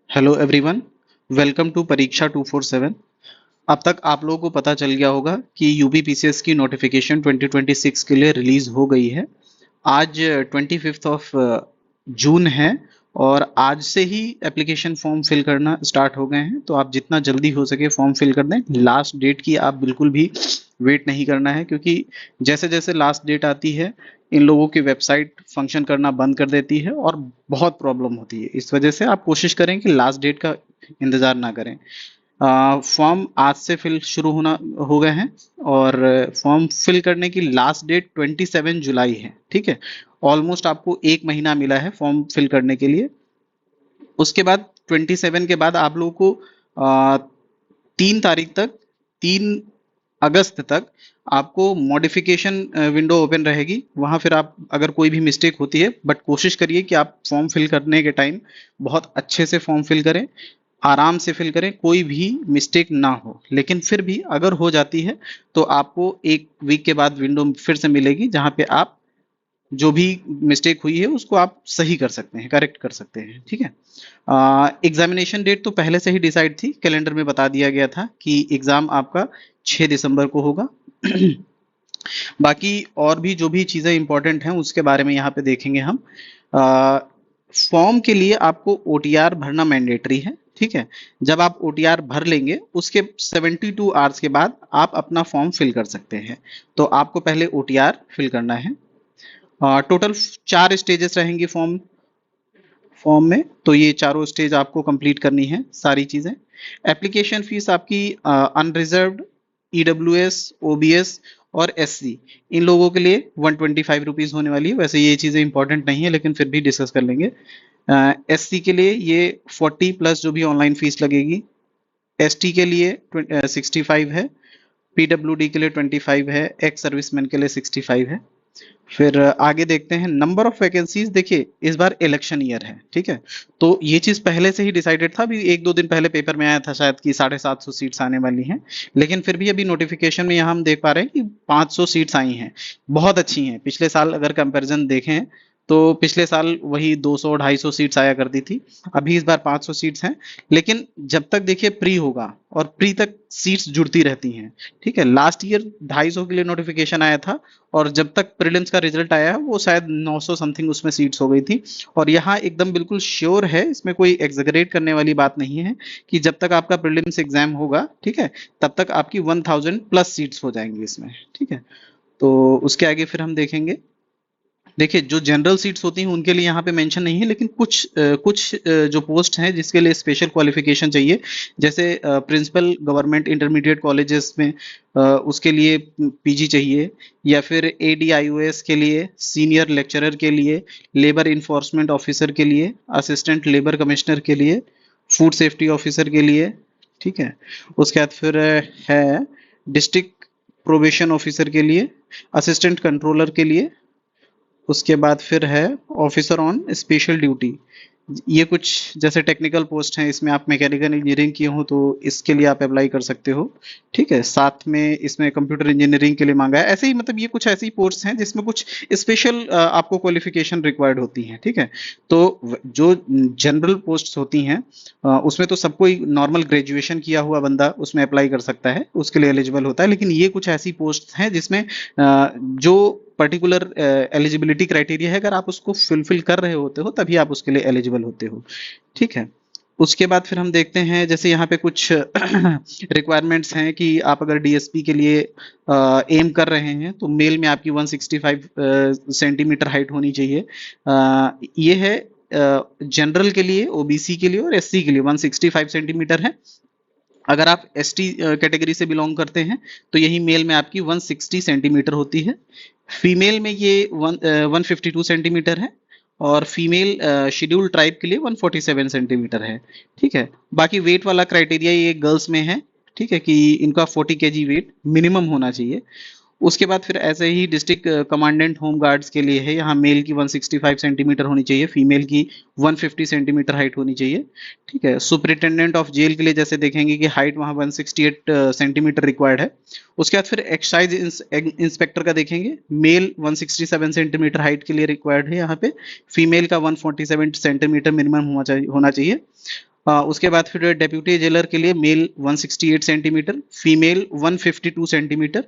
Hello everyone, welcome to परीक्षा 247। अब तक आप लोगों को पता चल गया होगा कि यूपी पीसीएस की नोटिफिकेशन 2026 के लिए रिलीज हो गई है। आज 25 ऑफ जून है और आज से ही एप्लीकेशन फॉर्म फिल करना स्टार्ट हो गए हैं। तो आप जितना जल्दी हो सके फॉर्म फिल कर दें। लास्ट डेट की आप बिल्कुल भी वेट नहीं करना है, क्योंकि जैसे जैसे लास्ट डेट आती है इन लोगों की वेबसाइट फंक्शन करना बंद कर देती है और बहुत प्रॉब्लम होती है। इस वजह से आप कोशिश करें कि लास्ट डेट का इंतज़ार ना करें। फॉर्म आज से फिल शुरू होना हो गए हैं और फॉर्म फिल करने की लास्ट डेट 27 जुलाई है। ठीक है, ऑलमोस्ट आपको एक महीना मिला है फॉर्म फिल करने के लिए। उसके बाद 27 के बाद आप लोगों को 3 तारीख तक, 3 अगस्त तक आपको मॉडिफिकेशन विंडो ओपन रहेगी। वहां फिर आप अगर कोई भी मिस्टेक होती है, बट कोशिश करिए कि आप फॉर्म फिल करने के टाइम बहुत अच्छे से फॉर्म फिल करें, आराम से फिल करें, कोई भी मिस्टेक ना हो। लेकिन फिर भी अगर हो जाती है तो आपको एक वीक के बाद विंडो फिर से मिलेगी, जहां पे आप जो भी मिस्टेक हुई है उसको आप सही कर सकते हैं, करेक्ट कर सकते हैं। ठीक है, एग्जामिनेशन डेट तो पहले से ही डिसाइड थी, कैलेंडर में बता दिया गया था कि एग्जाम आपका 6 दिसंबर को होगा। बाकी और भी जो भी चीज़ें इंपॉर्टेंट हैं उसके बारे में यहाँ पे देखेंगे हम। फॉर्म के लिए आपको ओटीआर भरना मैंडेटरी है। ठीक है, जब आप ओटीआर भर लेंगे उसके 72 आवर्स के बाद आप अपना फॉर्म फिल कर सकते हैं। तो आपको पहले ओटीआर फिल करना है। टोटल 4 स्टेजेस रहेंगी फॉर्म फॉर्म में, तो ये चारों स्टेज आपको कंप्लीट करनी है सारी चीजें। एप्लीकेशन फीस आपकी अनरिजर्व्ड, ईडब्ल्यूएस, ओबीएस और एससी, इन लोगों के लिए 125 रुपीज होने वाली है। वैसे ये चीजें इंपॉर्टेंट नहीं है, लेकिन फिर भी डिस्कस कर लेंगे। एससी के लिए ये 40 प्लस जो भी ऑनलाइन फीस लगेगी। एसटी के लिए 65 है, पीडब्ल्यूडी के लिए 25 है, एक्स सर्विसमैन के लिए 65 है। फिर आगे देखते हैं नंबर ऑफ वैकेंसीज। देखिए इस बार इलेक्शन ईयर है। ठीक है, तो ये चीज पहले से ही डिसाइडेड था, अभी 1-2 दिन पहले पेपर में आया था शायद कि 750 सीट्स आने वाली हैं। लेकिन फिर भी अभी नोटिफिकेशन में यहाँ हम देख पा रहे हैं कि 500 सीट्स आई हैं। बहुत अच्छी हैं। पिछले साल अगर कंपैरिजन देखें तो पिछले साल वही 200-250 सीट्स आया करती थी। अभी इस बार 500 सीट्स हैं। लेकिन जब तक देखिए प्री होगा, और प्री तक सीट्स जुड़ती रहती हैं। ठीक है, लास्ट ईयर 250 के लिए नोटिफिकेशन आया था और जब तक प्रीलिम्स का रिजल्ट आया है वो शायद 900 समथिंग उसमें सीट्स हो गई थी। और यहाँ एकदम बिल्कुल श्योर है, इसमें कोई एग्जैगरेट करने वाली बात नहीं है, कि जब तक आपका प्रीलिम्स एग्जाम होगा, ठीक है, तब तक आपकी 1000 प्लस सीट्स हो जाएंगी इसमें। ठीक है, तो उसके आगे फिर हम देखेंगे। देखिए जो जनरल सीट्स होती हैं उनके लिए यहाँ पे मेंशन नहीं है, लेकिन कुछ जो पोस्ट हैं जिसके लिए स्पेशल क्वालिफिकेशन चाहिए, जैसे प्रिंसिपल गवर्नमेंट इंटरमीडिएट कॉलेजेस में उसके लिए पीजी चाहिए, या फिर एडीआईओएस के लिए, सीनियर लेक्चरर के लिए, लेबर इन्फोर्समेंट ऑफिसर के लिए, असिस्टेंट लेबर कमिश्नर के लिए, फूड सेफ्टी ऑफिसर के लिए। ठीक है, उसके बाद फिर है डिस्ट्रिक्ट प्रोबेशन ऑफिसर के लिए, असिस्टेंट कंट्रोलर के लिए। उसके बाद फिर है ऑफिसर ऑन स्पेशल ड्यूटी। ये कुछ जैसे टेक्निकल पोस्ट हैं, इसमें आप मैकेनिकल इंजीनियरिंग किए हो तो इसके लिए आप अप्लाई कर सकते हो। ठीक है, साथ में इसमें कंप्यूटर इंजीनियरिंग के लिए मांगा है। ऐसे ही मतलब ये कुछ ऐसी पोस्ट हैं जिसमें कुछ स्पेशल आपको क्वालिफिकेशन रिक्वायर्ड होती हैं। ठीक है, तो जो जनरल पोस्ट होती हैं उसमें तो सब कोई नॉर्मल ग्रेजुएशन किया हुआ बंदा उसमें अप्लाई कर सकता है, उसके लिए एलिजिबल होता है। लेकिन ये कुछ ऐसी पोस्ट हैं जिसमें जो पर्टिकुलर एलिजिबिलिटी क्राइटेरिया है, अगर आप उसको फुलफिल कर रहे होते हो तभी आप उसके लिए एलिजिबल होते हो। ठीक है, उसके बाद फिर हम देखते हैं, जैसे यहाँ पे कुछ रिक्वायरमेंट्स हैं कि आप अगर डीएसपी के लिए एम कर रहे हैं तो मेल में आपकी 165 सेंटीमीटर हाइट होनी चाहिए। ये है जनरल के लिए, ओबीसी के लिए और एससी के लिए 165 सेंटीमीटर है। अगर आप एसटी कैटेगरी से बिलोंग करते हैं तो यही मेल में आपकी 160 सेंटीमीटर होती है। फीमेल में ये 152 सेंटीमीटर है, और फीमेल शेड्यूल ट्राइब के लिए 147 सेंटीमीटर है। ठीक है, बाकी वेट वाला क्राइटेरिया ये गर्ल्स में है। ठीक है, कि इनका 40 केजी वेट मिनिमम होना चाहिए। उसके बाद फिर ऐसे ही डिस्ट्रिक्ट कमांडेंट होम गार्ड्स के लिए है, यहाँ मेल की 165 सेंटीमीटर होनी चाहिए, फीमेल की 150 सेंटीमीटर हाइट होनी चाहिए। ठीक है, सुपरिटेंडेंट ऑफ जेल के लिए जैसे देखेंगे कि हाइट वहाँ 168 सेंटीमीटर रिक्वायर्ड है। उसके बाद फिर एक्साइज इंस्पेक्टर का देखेंगे, मेल 167 सेंटीमीटर हाइट के लिए रिक्वायर्ड है यहाँ पे, फीमेल का 147 सेंटीमीटर मिनिमम होना चाहिए। उसके बाद फिर डेप्यूटी जेलर के लिए मेल 168 सेंटीमीटर, फीमेल 152 सेंटीमीटर।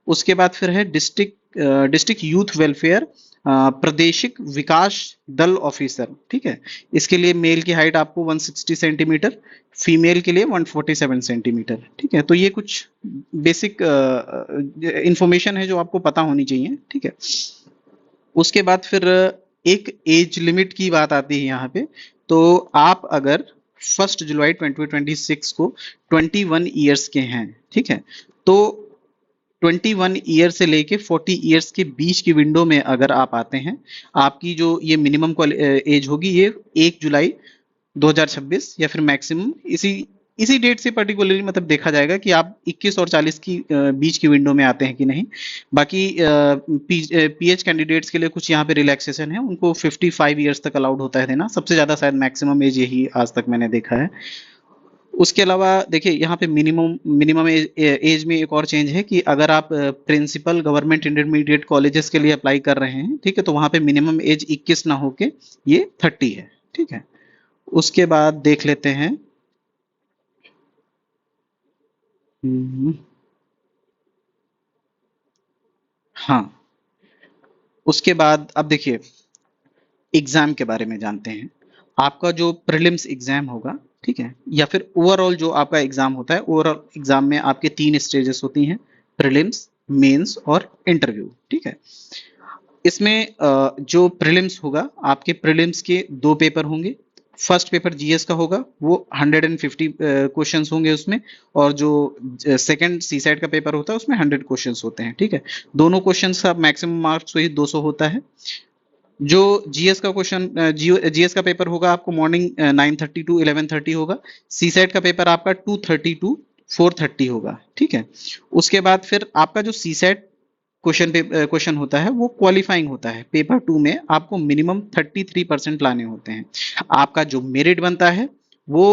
उसके बाद फिर है डिस्ट्रिक्ट यूथ वेलफेयर प्रादेशिक विकास दल ऑफिसर, ठीक है। इसके लिए मेल की हाइट आपको 160 सेंटीमीटर, फीमेल के लिए 147 सेंटीमीटर, ठीक है। तो ये कुछ बेसिक इंफॉर्मेशन है जो आपको पता होनी चाहिए, ठीक है। उसके बाद फिर एक एज लिमिट की बात आती है यहाँ पे। तो आप अगर 1 जुलाई 2026 को 21 ईयर्स के हैं, ठीक है, तो 21 ईयर से लेके 40 ईयर्स के बीच की विंडो में अगर आप आते हैं, आपकी जो ये मिनिमम एज होगी ये 1 जुलाई 2026 या फिर मैक्सिमम इसी इसी डेट से पर्टिकुलरली मतलब देखा जाएगा कि आप 21 और 40 की बीच की विंडो में आते हैं कि नहीं। बाकी पीएच कैंडिडेट्स के लिए कुछ यहाँ पे रिलैक्सेशन है, उनको 55 ईयर्स तक अलाउड होता है देना, सबसे ज्यादा शायद मैक्सिमम एज यही आज तक मैंने देखा है। उसके अलावा देखिए यहाँ पे मिनिमम एज में एक और चेंज है कि अगर आप प्रिंसिपल गवर्नमेंट इंटरमीडिएट कॉलेजेस के लिए अप्लाई कर रहे हैं, ठीक है, तो वहाँ पे मिनिमम एज 21 ना होके ये 30 है, ठीक है। उसके बाद देख लेते हैं हाँ, उसके बाद अब देखिए एग्जाम के बारे में जानते हैं। आपका जो प्रीलिम्स एग्जाम होगा, ठीक है, या फिर ओवरऑल जो आपका एग्जाम होता है, ओवरऑल एग्जाम में आपके 3 स्टेजेस होती हैं, प्रीलिम्स, मेंस और इंटरव्यू, ठीक है। इसमें जो प्रीलिम्स होगा, आपके प्रीलिम्स के 2 पेपर होंगे। फर्स्ट पेपर जीएस का होगा, वो 150 क्वेश्चंस होंगे उसमें, और जो सेकंड सी साइड का पेपर होता है उसमें 100 क्वेश्चंस होते हैं, ठीक है। दोनों क्वेश्चंस का मैक्सिमम मार्क्स वही 200 होता है। जो जीएस का क्वेश्चन जीएस का पेपर होगा आपको मॉर्निंग 9:30 टू 11:30 होगा। सी सेट का पेपर आपका 2:30 टू 4:30 होगा, ठीक है। उसके बाद फिर आपका जो सी सेट क्वेश्चन होता है वो क्वालिफाइंग होता है। पेपर 2 में आपको मिनिमम 33% लाने होते हैं। आपका जो मेरिट बनता है वो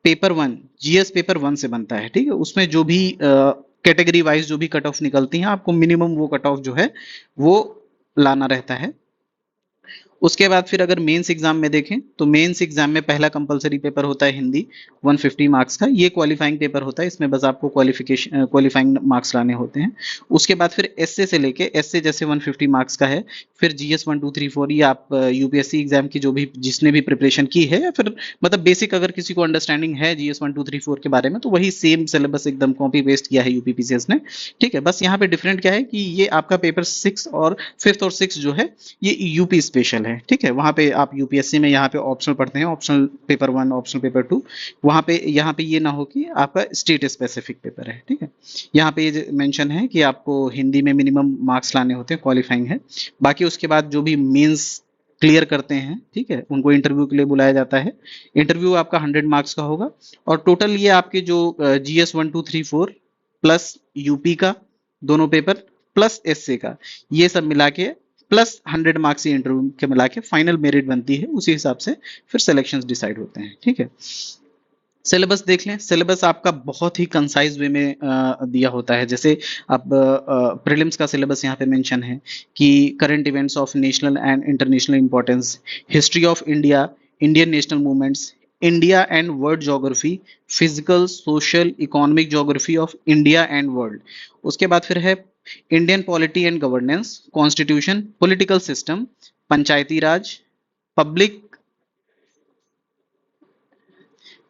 पेपर 1 जीएस पेपर 1 से बनता है, ठीक है। उसमें जो भी कैटेगरी वाइज जो भी कट ऑफ निकलती हैं, आपको मिनिमम वो कट ऑफ जो है वो लाना रहता है। उसके बाद फिर अगर मेंस एग्जाम में देखें तो मेंस एग्जाम में पहला कंपलसरी पेपर होता है हिंदी 150 मार्क्स का। ये क्वालिफाइंग पेपर होता है, इसमें बस आपको क्वालिफाइंग मार्क्स लाने होते हैं। उसके बाद फिर एसए से लेके एसए जैसे 150 मार्क्स का है, फिर जीएस 1 2 3 4 ये आप यूपीएससी एग्जाम की जो भी जिसने भी प्रिपरेशन की है या फिर मतलब बेसिक अगर किसी को अंडरस्टैंडिंग है जीएस 1 2 3 4 के बारे में, तो वही सेम सिलेबस एकदम कॉपी पेस्ट किया है यूपीपीसीएस ने, ठीक है। बस यहाँ पे डिफरेंट क्या है कि ये आपका पेपर 6 और 5th और 6 जो है ये यूपी स्पेशल है, ठीक है। वहां पे आप यूपीएससी में यहाँ पे ऑप्शनल पढ़ते हैं, ऑप्शनल पेपर 1 ऑप्शनल पेपर 2, वहां पे यहाँ पे ये ना हो कि आपका स्टेट स्पेसिफिक पेपर है, ठीक है। यहाँ पे ये मेंशन है कि आपको हिंदी में मिनिमम मार्क्स लाने होते हैं, क्वालिफाइंग है। बाकी उसके बाद जो भी मेंस क्लियर करते हैं, ठीक है, उनको इंटरव्यू के लिए बुलाया जाता है। इंटरव्यू आपका 100 मार्क्स का होगा, और टोटल ये आपके जो जीएस 1 2 3 4 प्लस यूपी का दोनों पेपर प्लस एसए का, ये सब मिला के प्लस 100 मार्क्स ही इंटरव्यू के मिला के फाइनल मेरिट बनती है। उसी हिसाब से फिर सिलेक्शंस डिसाइड होते हैं, ठीक है। सिलेबस देख लें। सिलेबस आपका बहुत ही कंसाइज वे में दिया होता है। जैसे अब प्रीलिम्स का सिलेबस यहाँ पे मेंशन है कि current events of national and international importance, history of India, Indian national movements, India and world geography, physical social economic geography of India and world. उसके बाद फिर है Indian polity and governance, constitution, political system, Panchayati Raj, public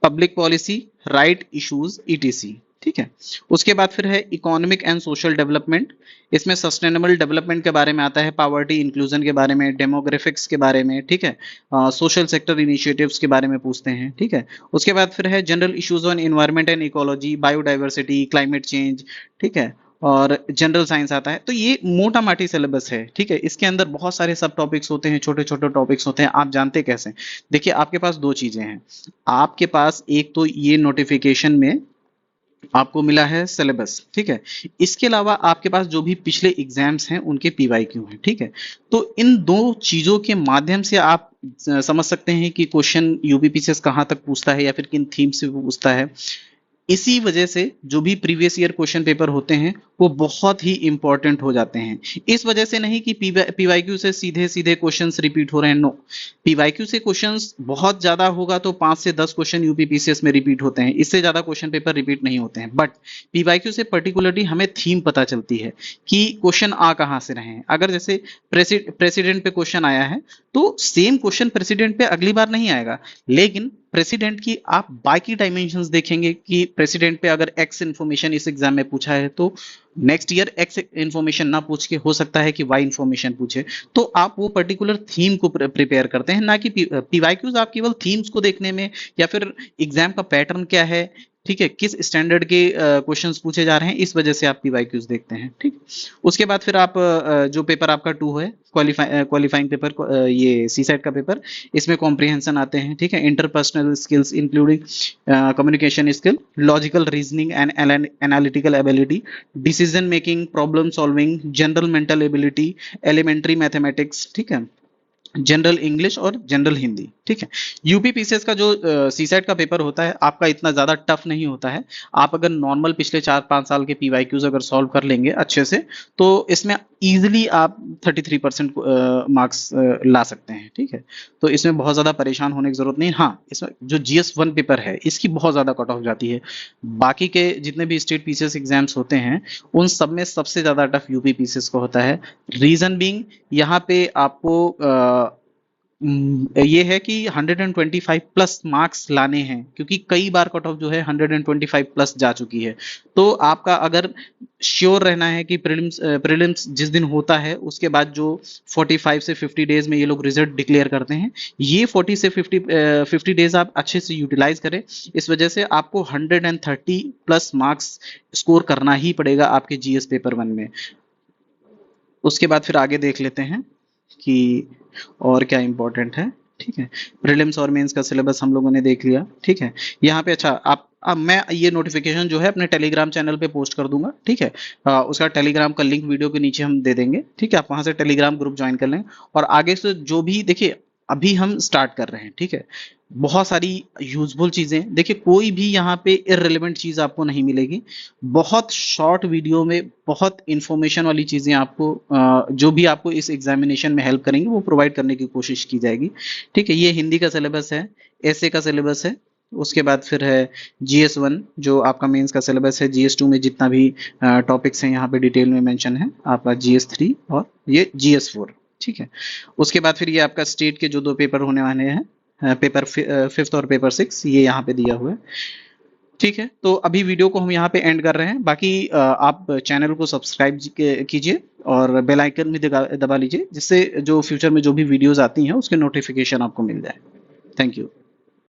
public policy, right issues, etc, ठीक है। उसके बाद फिर है इकोनॉमिक एंड सोशल डेवलपमेंट। इसमें सस्टेनेबल डेवलपमेंट के बारे में आता है, पॉवर्टी इंक्लूजन के बारे में, डेमोग्राफिक्स के बारे में, ठीक है, सोशल सेक्टर इनिशिएटिव्स के बारे में पूछते हैं, ठीक है। उसके बाद फिर है general issues on environment and ecology, biodiversity, climate change, ठीक है, और जनरल साइंस आता है। तो ये मोटा माटी सिलेबस है, ठीक है। इसके अंदर बहुत सारे सब टॉपिक्स होते हैं, छोटे छोटे टॉपिक्स होते हैं। आप जानते कैसे? देखिए आपके पास दो चीजें हैं। आपके पास एक तो ये नोटिफिकेशन में आपको मिला है सिलेबस, ठीक है। इसके अलावा आपके पास जो भी पिछले एग्जाम्स हैं उनके पीवाईक्यू हैं, ठीक है। तो इन दो चीजों के माध्यम से आप समझ सकते हैं कि क्वेश्चन यूपीपीसीएस कहाँ तक पूछता है या फिर किन थीम से पूछता है। इसी वजह से जो भी प्रीवियस ईयर क्वेश्चन पेपर होते हैं वो बहुत ही इंपॉर्टेंट हो जाते हैं। इस वजह से नहीं कि पीवाईक्यू से सीधे सीधे क्वेश्चंस रिपीट हो रहे हैं, नो। पीवाईक्यू से क्वेश्चंस बहुत ज्यादा होगा तो 5 से 10 क्वेश्चन यूपीपीसीएस में रिपीट होते हैं, इससे ज्यादा क्वेश्चन पेपर रिपीट नहीं होते हैं। बट पीवाईक्यू से पर्टिकुलरली हमें थीम पता चलती है कि क्वेश्चन आ कहां से रहे हैं। अगर जैसे प्रेसिडेंट पे क्वेश्चन आया है तो सेम क्वेश्चन प्रेसिडेंट पे अगली बार नहीं आएगा, लेकिन प्रेसिडेंट की आप बाकी डायमेंशंस देखेंगे कि प्रेसिडेंट पे अगर एक्स इन्फॉर्मेशन इस एग्जाम में पूछा है तो नेक्स्ट ईयर एक्स इन्फॉर्मेशन ना पूछ के हो सकता है कि वाई इन्फॉर्मेशन पूछे। तो आप वो पर्टिकुलर थीम को प्रिपेयर करते हैं, ना कि पीवाईक्यूज आप केवल थीम्स को देखने में या फिर एग्जाम का पैटर्न क्या है, ठीक है, किस स्टैंडर्ड के क्वेश्चंस पूछे जा रहे हैं, इस वजह से आप पीवाईक्यूज देखते हैं। ठीक, उसके बाद फिर आप जो पेपर आपका 2 है क्वालिफाइंग पेपर, ये सी सेट का पेपर, इसमें कॉम्प्रिहेंशन आते हैं, ठीक है, interpersonal skills including communication skill, logical reasoning and analytical ability, decision making, problem solving, general mental ability, elementary mathematics, ठीक है, जनरल इंग्लिश और जनरल हिंदी। ठीक है, यूपीपीसीएस का जो सीसेट का पेपर होता है आपका इतना ज्यादा टफ नहीं होता है। आप अगर नॉर्मल पिछले 4-5 साल के पीवाईक्यूज अगर सॉल्व कर लेंगे अच्छे से तो इसमें इजीली आप 33% मार्क्स ला सकते हैं। ठीक है, तो इसमें बहुत ज्यादा परेशान होने की जरूरत नहीं। हाँ, इसमें जो GS1 पेपर है इसकी बहुत ज्यादा कट ऑफ जाती है। बाकी के जितने भी स्टेट पीसीएस एग्जाम्स होते हैं उन सब में सबसे ज्यादा टफ यूपीपीसीएस का होता है। रीजन बीइंग यहाँ पे आपको ये है कि 125 प्लस मार्क्स लाने हैं, क्योंकि कई बार कट ऑफ जो है 125 प्लस जा चुकी है। तो आपका अगर श्योर रहना है कि प्रीलिम्स जिस दिन होता है उसके बाद जो 45 से 50 डेज में ये लोग रिजल्ट डिक्लेयर करते हैं, ये 40 से 50 डेज आप अच्छे से यूटिलाइज करें। इस वजह से आपको 130 प्लस मार्क्स स्कोर करना ही पड़ेगा आपके जीएस पेपर 1 में। उसके बाद फिर आगे देख लेते हैं कि और क्या इंपॉर्टेंट है। ठीक है, प्रीलिम्स और मेंस का सिलेबस हम लोगों ने देख लिया। ठीक है, यहाँ पे अच्छा आप अब मैं ये नोटिफिकेशन जो है अपने टेलीग्राम चैनल पे पोस्ट कर दूंगा। ठीक है, उसका टेलीग्राम का लिंक वीडियो के नीचे हम दे देंगे। ठीक है, आप वहां से टेलीग्राम ग्रुप ज्वाइन कर लें और आगे से जो भी देखिए अभी हम स्टार्ट कर रहे हैं। ठीक है, बहुत सारी यूजफुल चीजें देखिए, कोई भी यहाँ पे इररिलेवेंट चीज आपको नहीं मिलेगी। बहुत शॉर्ट वीडियो में बहुत इंफॉर्मेशन वाली चीजें आपको जो भी आपको इस एग्जामिनेशन में हेल्प करेंगे वो प्रोवाइड करने की कोशिश की जाएगी। ठीक है, ये हिंदी का सिलेबस है, एसए का सिलेबस है, उसके बाद फिर है GS1 जो आपका मेंस का सिलेबस है, GS2 में जितना भी टॉपिक्स हैं यहाँ पे डिटेल में मेंशन है, आपका GS3 और ये GS4। ठीक है, उसके बाद फिर ये आपका स्टेट के जो 2 पेपर होने वाले हैं, पेपर 5th और पेपर 6, ये यहाँ पे दिया हुआ है। ठीक है, तो अभी वीडियो को हम यहाँ पे एंड कर रहे हैं। बाकी आप चैनल को सब्सक्राइब कीजिए और बेल आइकन भी दबा लीजिए, जिससे जो फ्यूचर में जो भी वीडियोस आती हैं उसके नोटिफिकेशन आपको मिल जाए। Thank you.